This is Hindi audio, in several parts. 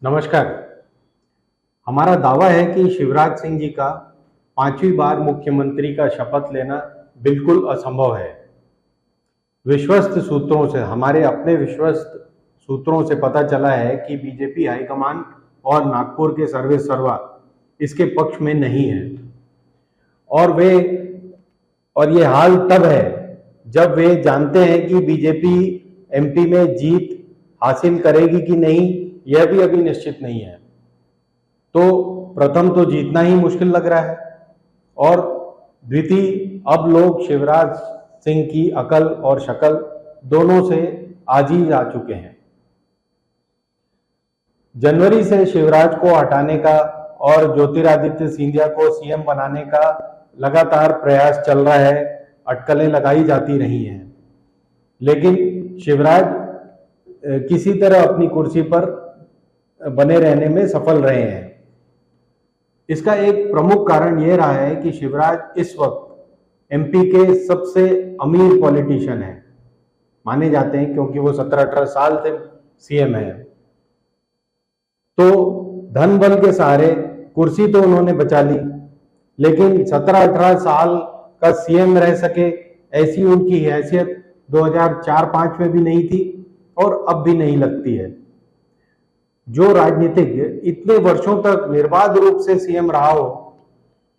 नमस्कार। हमारा दावा है कि शिवराज सिंह जी का 5वीं बार मुख्यमंत्री का शपथ लेना बिल्कुल असंभव है। विश्वस्त सूत्रों से, हमारे अपने विश्वस्त सूत्रों से पता चला है कि बीजेपी हाईकमान और नागपुर के सर्वे सर्वा इसके पक्ष में नहीं है और ये हाल तब है जब वे जानते हैं कि बीजेपी एमपी में जीत हासिल करेगी कि नहीं, यह भी अभी निश्चित नहीं है। तो प्रथम तो जीतना ही मुश्किल लग रहा है और द्वितीय अब लोग शिवराज सिंह की अकल और शकल दोनों से आजीज आ चुके हैं। जनवरी से शिवराज को हटाने का और ज्योतिरादित्य सिंधिया को सीएम बनाने का लगातार प्रयास चल रहा है, अटकलें लगाई जाती रही हैं, लेकिन शिवराज किसी तरह अपनी कुर्सी पर बने रहने में सफल रहे हैं। इसका एक प्रमुख कारण यह रहा है कि शिवराज इस वक्त एमपी के सबसे अमीर पॉलिटिशियन हैं, माने जाते हैं, क्योंकि वो 17-18 साल से सीएम है। तो धन बल के सहारे कुर्सी तो उन्होंने बचा ली, लेकिन 17-18 साल का सीएम रह सके ऐसी उनकी हैसियत 2004-05 में भी नहीं थी और अब भी नहीं लगती है। जो राजनीतिज्ञ इतने वर्षों तक निर्बाध रूप से सीएम रहा हो,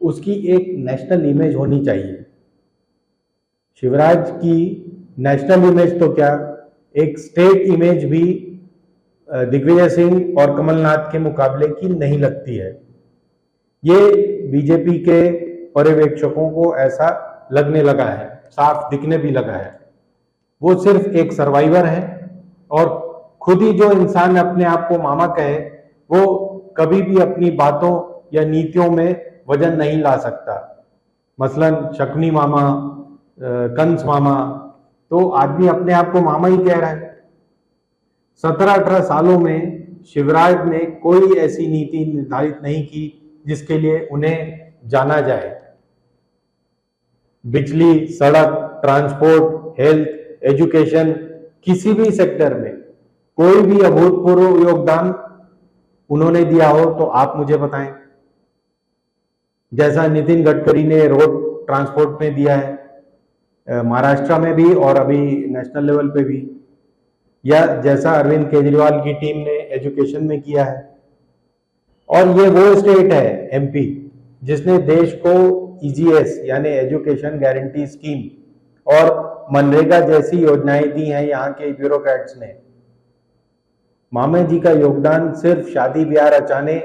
उसकी एक नेशनल इमेज होनी चाहिए। शिवराज की नेशनल इमेज तो क्या, एक स्टेट इमेज भी दिग्विजय सिंह और कमलनाथ के मुकाबले की नहीं लगती है। ये बीजेपी के पर्यवेक्षकों को ऐसा लगने लगा है, साफ दिखने भी लगा है। वो सिर्फ एक सर्वाइवर है और खुद ही जो इंसान अपने आप को मामा कहे, वो कभी भी अपनी बातों या नीतियों में वजन नहीं ला सकता। मसलन शकुनी मामा, कंस मामा, तो आदमी अपने आप को मामा ही कह रहा है। 17-18 सालों में शिवराज ने कोई ऐसी नीति निर्धारित नहीं की जिसके लिए उन्हें जाना जाए। बिजली, सड़क, ट्रांसपोर्ट, हेल्थ, एजुकेशन, किसी भी सेक्टर में कोई भी अभूतपूर्व योगदान उन्होंने दिया हो तो आप मुझे बताएं। जैसा नितिन गडकरी ने रोड ट्रांसपोर्ट में दिया है महाराष्ट्र में भी और अभी नेशनल लेवल पे भी, या जैसा अरविंद केजरीवाल की टीम ने एजुकेशन में किया है। और ये वो स्टेट है एमपी जिसने देश को ईजीएस यानी एजुकेशन गारंटी स्कीम और मनरेगा जैसी योजनाएं दी हैं यहाँ के ब्यूरोक्रेट्स ने। मामे जी का योगदान सिर्फ शादी ब्याह रचाने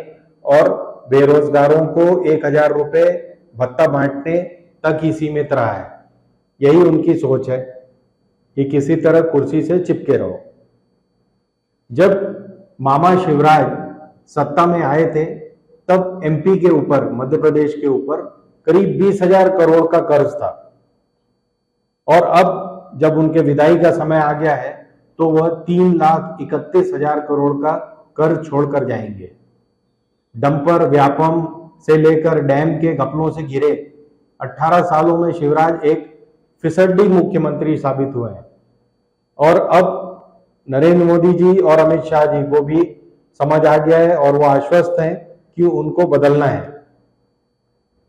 और बेरोजगारों को 1000 रुपए भत्ता बांटने तक ही सीमित रहा है। यही उनकी सोच है कि किसी तरह कुर्सी से चिपके रहो। जब मामा शिवराज सत्ता में आए थे तब एमपी के ऊपर, मध्य प्रदेश के ऊपर करीब 20,000 करोड़ का कर्ज था और अब जब उनके विदाई का समय आ गया है तो वह 3,31,000 करोड़ का कर्ज छोड़कर जाएंगे। डंपर, व्यापम से लेकर डैम के घपलों से घिरे 18 सालों में शिवराज एक फिसड्डी मुख्यमंत्री साबित हुए हैं और अब नरेंद्र मोदी जी और अमित शाह जी को भी समझ आ गया है और वो आश्वस्त हैं कि उनको बदलना है।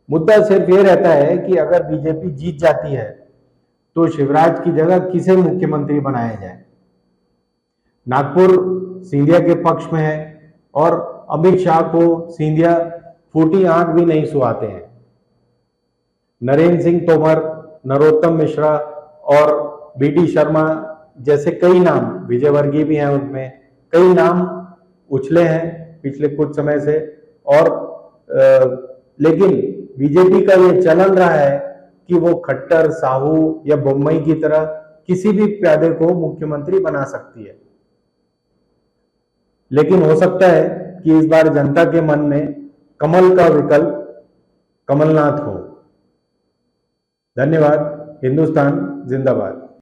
मुद्दा सिर्फ ये रहता है कि अगर बीजेपी जीत जाती है तो शिवराज की जगह किसे मुख्यमंत्री बनाया जाए। नागपुर सिंधिया के पक्ष में है और अमित शाह को सिंधिया फूटी आंख भी नहीं सुहाते हैं। नरेंद्र सिंह तोमर, नरोत्तम मिश्रा और बीडी शर्मा जैसे कई नाम, विजयवर्गीय भी हैं, उनमें कई नाम उछले हैं पिछले कुछ समय से। और लेकिन बीजेपी का ये चलन रहा है कि वो खट्टर, साहू या बम्बई की तरह किसी भी प्यादे को मुख्यमंत्री बना सकती है। लेकिन हो सकता है कि इस बार जनता के मन में कमल का विकल्प कमलनाथ हो। धन्यवाद। हिंदुस्तान जिंदाबाद।